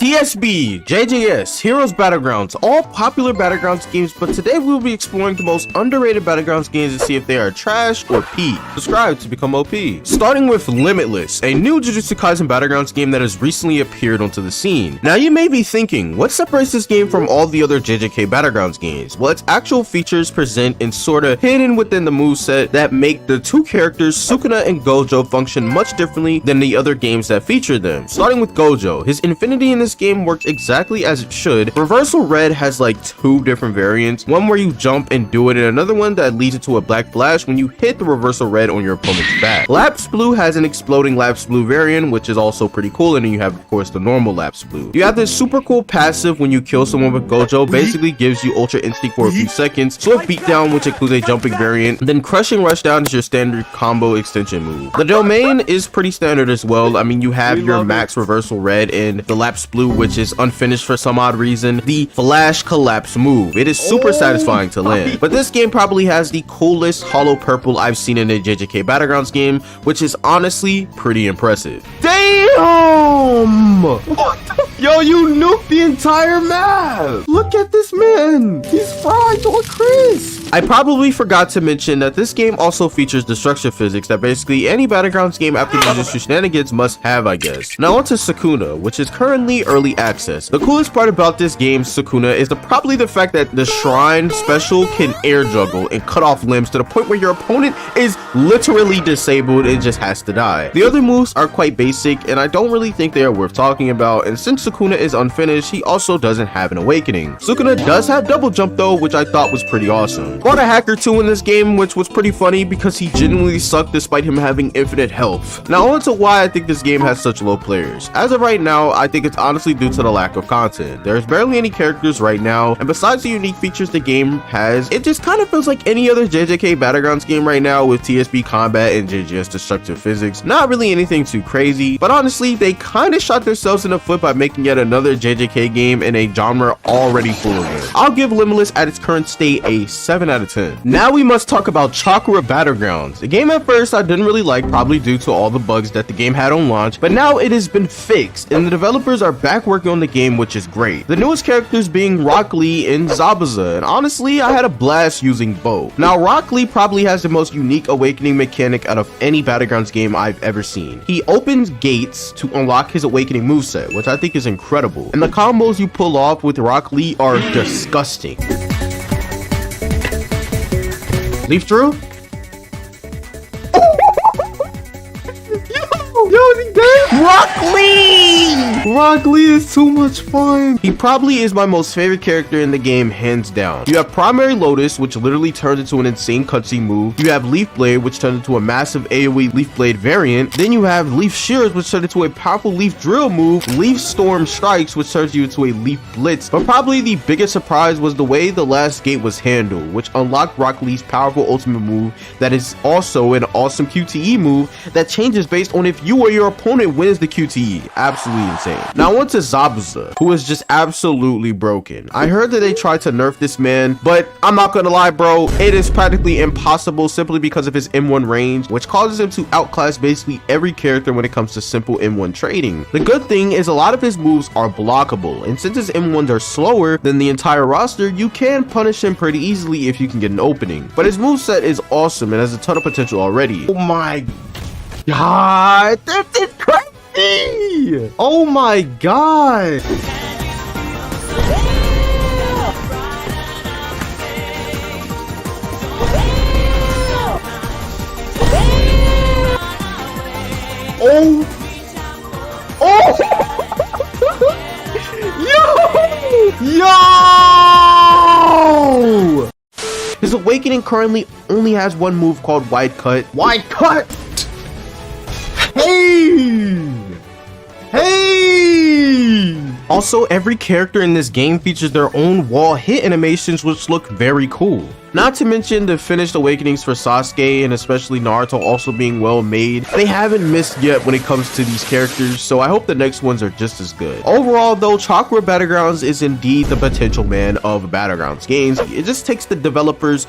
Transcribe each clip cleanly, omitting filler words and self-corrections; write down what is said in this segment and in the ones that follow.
TSB, JJS, Heroes Battlegrounds, all popular Battlegrounds games, but today we will be exploring the most underrated Battlegrounds games to see if they are trash or P. Subscribe to become OP. Starting with Limitless, a new Jujutsu Kaisen Battlegrounds game that has recently appeared onto the scene. Now you may be thinking, what separates this game from all the other JJK Battlegrounds games? Well, its actual features present and sorta hidden within the moveset that make the two characters, Sukuna and Gojo, function much differently than the other games that feature them. Starting with Gojo, his infinity in this game works exactly as it should. Reversal Red has like two different variants, one where you jump and do it, and another one that leads into a black flash when you hit the Reversal Red on your opponent's back. Lapse Blue has an exploding Lapse Blue variant, which is also pretty cool, and then you have of course the normal Lapse Blue. You have this super cool passive when you kill someone with Gojo, basically gives you Ultra Instinct for a few seconds, Swift Beatdown, which includes a jumping variant, then Crushing Rushdown is your standard combo extension move. The domain is pretty standard as well. I mean, you have your max Reversal Red and the Lapse Blue, which is unfinished for some odd reason, the Flash Collapse move. It is super satisfying to land. But this game probably has the coolest Hollow Purple I've seen in a JJK Battlegrounds game, which is honestly pretty impressive. Damn! Yo, you nuked the entire map! Look at this man! He's fried to a crisp! I probably forgot to mention that this game also features destruction physics that basically any Battlegrounds game after Jujutsu shenanigans must have, I guess. Now onto Sukuna, which is currently early access. The coolest part about this game, Sukuna, is probably the fact that the Shrine special can air juggle and cut off limbs to the point where your opponent is literally disabled and just has to die. The other moves are quite basic, and I don't really think they are worth talking about, and since Sukuna is unfinished, he also doesn't have an awakening. Sukuna does have double jump though, which I thought was pretty awesome. Fought a hacker too in this game, which was pretty funny because he genuinely sucked despite him having infinite health. Now on to why I think this game has such low players. As of right now, I think it's honestly due to the lack of content. There's barely any characters right now, and besides the unique features the game has, it just kind of feels like any other JJK Battlegrounds game right now with TSB combat and JJS destructive physics. Not really anything too crazy, but honestly, they kind of shot themselves in the foot by making yet another JJK game in a genre already full of it. I'll give Limitless at its current state a 7 out of 10. Now we must talk about Chakra Battlegrounds. The game at first I didn't really like, probably due to all the bugs that the game had on launch, but now it has been fixed and the developers are back working on the game, which is great. The newest characters being Rock Lee and Zabuza, and honestly I had a blast using both. Now Rock Lee probably has the most unique awakening mechanic out of any Battlegrounds game I've ever seen. He opens gates to unlock his awakening moveset, which I think is incredible, and the combos you pull off with Rock Lee are disgusting. Leaf Drew? Yo, is he dead? Rock Lee! Rock Lee is too much fun. He probably is my most favorite character in the game, hands down. You have Primary Lotus, which literally turns into an insane cutscene move. You have Leaf Blade, which turns into a massive AoE Leaf Blade variant. Then you have Leaf Shears, which turns into a powerful Leaf Drill move. Leaf Storm Strikes, which turns you into a Leaf Blitz. But probably the biggest surprise was the way the last gate was handled, which unlocked Rock Lee's powerful ultimate move that is also an awesome QTE move that changes based on if you or your opponent wins the QTE. Absolutely insane. Now on to Zabuza, who is just absolutely broken. I heard that they tried to nerf this man, but I'm not gonna lie, bro, it is practically impossible simply because of his M1 range, which causes him to outclass basically every character when it comes to simple M1 trading. The good thing is a lot of his moves are blockable, and since his M1s are slower than the entire roster, you can punish him pretty easily if you can get an opening. But his moveset is awesome and has a ton of potential already. Oh my god, this is crazy! Oh my god! Oh! Oh! Yo! Yo! His awakening currently only has one move called Wide Cut. Wide Cut! Hey! Hey! Also, every character in this game features their own wall hit animations, which look very cool. Not to mention the finished awakenings for Sasuke and especially Naruto also being well made. They haven't missed yet when it comes to these characters, so I hope the next ones are just as good. Overall though, Chakra Battlegrounds is indeed the potential man of Battlegrounds games. It just takes the developers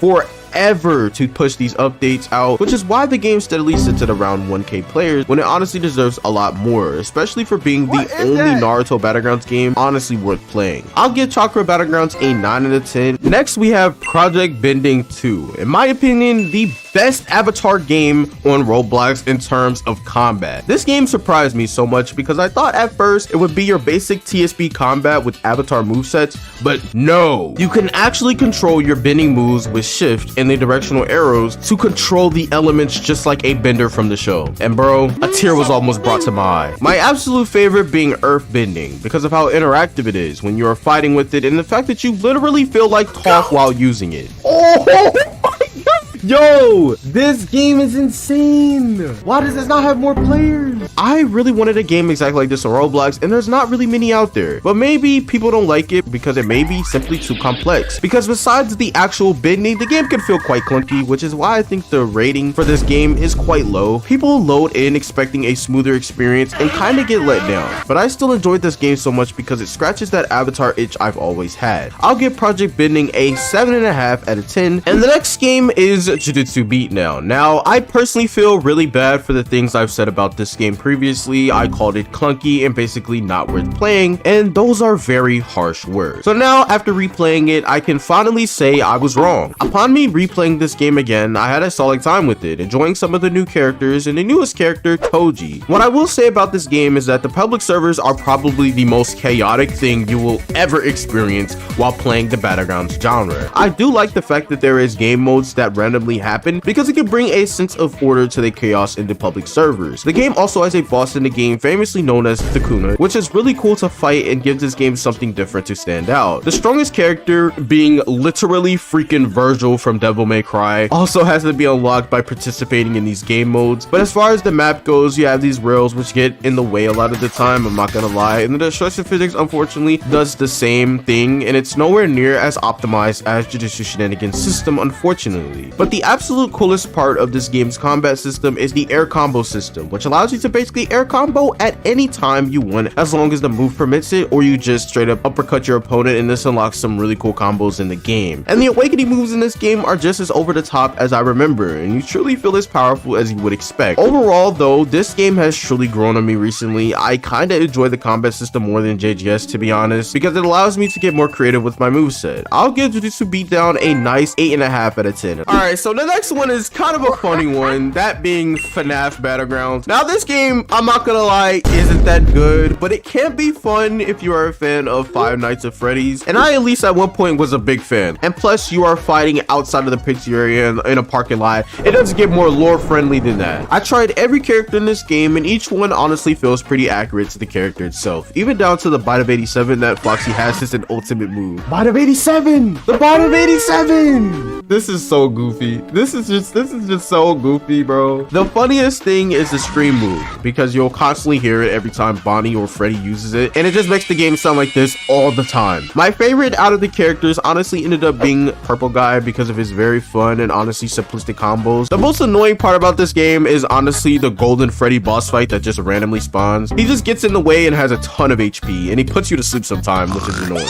forever to push these updates out, which is why the game steadily sits at around 1K players when it honestly deserves a lot more, especially for being the only Naruto Battlegrounds game honestly worth playing. I'll give Chakra Battlegrounds a 9 out of 10. Next, we have Project Bending 2. In my opinion, the best Avatar game on Roblox in terms of combat. This game surprised me so much because I thought at first it would be your basic TSP combat with Avatar movesets, but no. You can actually control your bending moves with shift and the directional arrows to control the elements just like a bender from the show. And bro, a tear was almost brought to my eye. My absolute favorite being earth bending because of how interactive it is when you are fighting with it and the fact that you literally feel like Toph while using it. Oh my god! Yo, this game is insane. Why does this not have more players? I really wanted a game exactly like this on Roblox, and there's not really many out there. But maybe people don't like it because it may be simply too complex. Because besides the actual bending, the game can feel quite clunky, which is why I think the rating for this game is quite low. People load in expecting a smoother experience and kind of get let down. But I still enjoyed this game so much because it scratches that Avatar itch I've always had. I'll give Project Bending a 7.5 out of 10. And the next game is Jujutsu Beatdown. Now, I personally feel really bad for the things I've said about this game previously. I called it clunky and basically not worth playing, and those are very harsh words. So now, after replaying it, I can finally say I was wrong. Upon me replaying this game again, I had a solid time with it, enjoying some of the new characters and the newest character, Toji. What I will say about this game is that the public servers are probably the most chaotic thing you will ever experience while playing the Battlegrounds genre. I do like the fact that there is game modes that randomly happen because it can bring a sense of order to the chaos in the public servers. The game also has a boss in the game famously known as the Kuna, which is really cool to fight and gives this game something different to stand out. The strongest character, being literally freaking Virgil from Devil May Cry, also has to be unlocked by participating in these game modes. But as far as the map goes, you have these rails which get in the way a lot of the time, I'm not gonna lie, and the destruction physics unfortunately does the same thing, and it's nowhere near as optimized as Jujutsu Shenanigan's system, unfortunately. But the absolute coolest part of this game's combat system is the air combo system, which allows you to basically air combo at any time you want as long as the move permits it, or you just straight up uppercut your opponent, and this unlocks some really cool combos in the game. And the awakening moves in this game are just as over the top as I remember, and you truly feel as powerful as you would expect. Overall though, this game has truly grown on me recently. I kinda enjoy the combat system more than JGS, to be honest, because it allows me to get more creative with my moveset. I'll give Jujutsu Beatdown a nice 8.5 out of 10. Alright, so the next one is kind of a funny one, that being FNAF Battlegrounds. Now this game, I'm not gonna lie, isn't that good, but it can be fun if you are a fan of Five Nights at Freddy's, and I at least at one point was a big fan. And plus you are fighting outside of the picture area in a parking lot. It doesn't get more lore friendly than that. I tried every character in this game and each one honestly feels pretty accurate to the character itself, even down to the Bite of 87 that Foxy has as an ultimate move. Bite of 87! The Bite of 87! This is so goofy. This is just so goofy, bro. The funniest thing is the scream move, because you'll constantly hear it every time Bonnie or Freddy uses it, and it just makes the game sound like this all the time. My favorite out of the characters honestly ended up being Purple Guy because of his very fun and honestly simplistic combos. The most annoying part about this game is honestly the Golden Freddy boss fight that just randomly spawns. He just gets in the way and has a ton of HP, and he puts you to sleep sometime, which is annoying.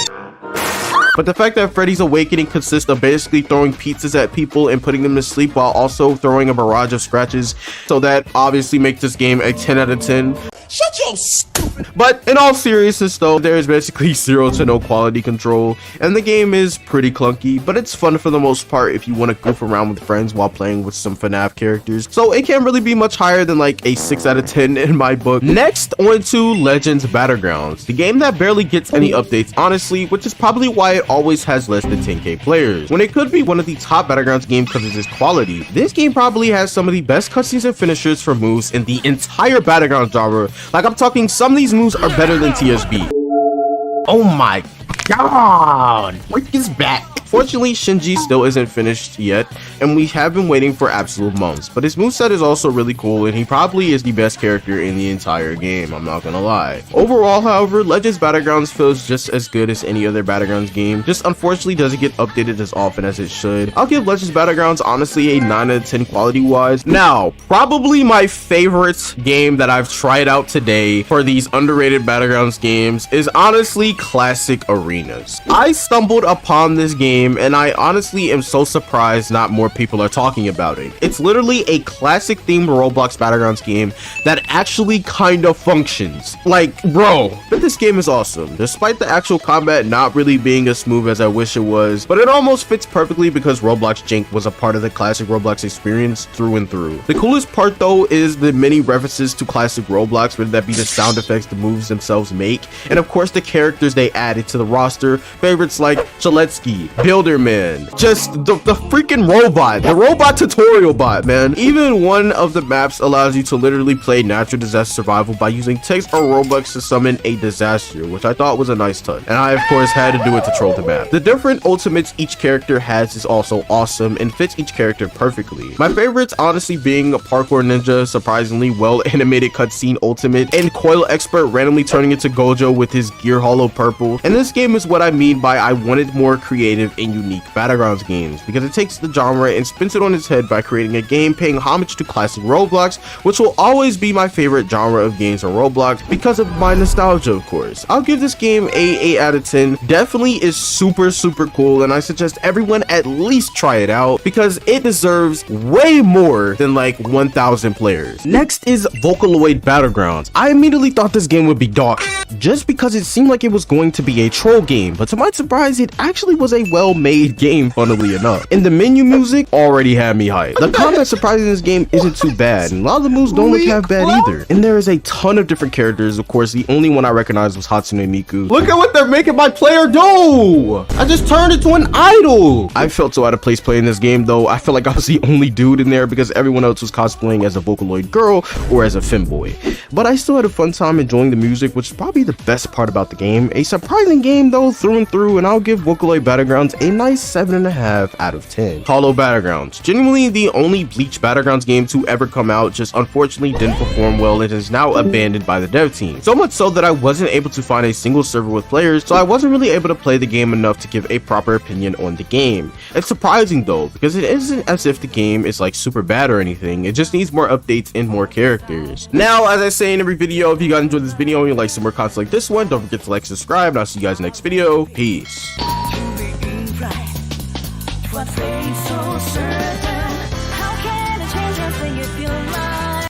But the fact that Freddy's awakening consists of basically throwing pizzas at people and putting them to sleep while also throwing a barrage of scratches, so that obviously makes this game a 10 out of 10. Shut your stupid. But in all seriousness though, there is basically 0 to no quality control, and the game is pretty clunky, but it's fun for the most part if you want to goof around with friends while playing with some FNAF characters. So it can't really be much higher than like a 6 out of 10 in my book. Next, on to Legends Battlegrounds, the game that barely gets any updates honestly, which is probably why it always has less than 10k players. When it could be one of the top Battlegrounds games because of its quality, this game probably has some of the best cutscenes and finishers for moves in the entire Battlegrounds genre. Like, I'm talking, some of these moves are better than TSB. Oh my god, Rick is back. Fortunately, Shinji still isn't finished yet, and we have been waiting for absolute months, but his moveset is also really cool, and he probably is the best character in the entire game, I'm not gonna lie. Overall, however, Legends Battlegrounds feels just as good as any other Battlegrounds game, just unfortunately doesn't get updated as often as it should. I'll give Legends Battlegrounds honestly a 9 out of 10 quality-wise. Now, probably my favorite game that I've tried out today for these underrated Battlegrounds games is honestly Classic Arenas. I stumbled upon this game, and I honestly am so surprised not more what people are talking about it. It's literally a classic themed Roblox Battlegrounds game that actually kind of functions. Like, bro, but this game is awesome, despite the actual combat not really being as smooth as I wish it was, but it almost fits perfectly because Roblox Jank was a part of the classic Roblox experience through and through. The coolest part though is the many references to classic Roblox, whether that be the sound effects the moves themselves make, and of course the characters they added to the roster. Favorites like Chaletsky, Builderman, just the freaking robot, the robot tutorial bot, man. Even one of the maps allows you to literally play natural disaster survival by using text or Robux to summon a disaster, which I thought was a nice touch, and I of course had to do it to troll the map. The different ultimates each character has is also awesome and fits each character perfectly. My favorites honestly being a Parkour Ninja, surprisingly well animated cutscene ultimate, and Coil Expert randomly turning into Gojo with his gear hollow purple. And this game is what I mean by I wanted more creative and unique Battlegrounds games, because it takes the genre and spins it on its head by creating a game paying homage to classic Roblox, which will always be my favorite genre of games on Roblox because of my nostalgia, of course. I'll give this game a 8 out of 10. Definitely is super cool, and I suggest everyone at least try it out because it deserves way more than like 1,000 players. Next is Vocaloid Battlegrounds. I immediately thought this game would be dog just because it seemed like it was going to be a troll game, but to my surprise it actually was a well-made game, funnily enough. And the menu music already had me hyped. The combat surprising in this game isn't too bad, and a lot of the moves don't look half bad either. And there is a ton of different characters. Of course, the only one I recognized was Hatsune Miku. Look at what they're making my player do! I just turned into an idol! I felt so out of place playing this game though. I felt like I was the only dude in there because everyone else was cosplaying as a Vocaloid girl or as a femboy. But I still had a fun time enjoying the music, which is probably the best part about the game. A surprising game though through and through, and I'll give Vocaloid Battlegrounds a nice 7.5 out of 10. Hollow Battlegrounds. Genuinely the only Bleach Battlegrounds game to ever come out, just unfortunately didn't perform well and is now abandoned by the dev team. So much so that I wasn't able to find a single server with players, so I wasn't really able to play the game enough to give a proper opinion on the game. It's surprising though, because it isn't as if the game is like super bad or anything. It just needs more updates and more characters. Now, as I say in every video, if you guys enjoyed this video and you like some more content like this one, don't forget to like, subscribe, and I'll see you guys next video. Peace. What fate so certain? How can it change us when you feel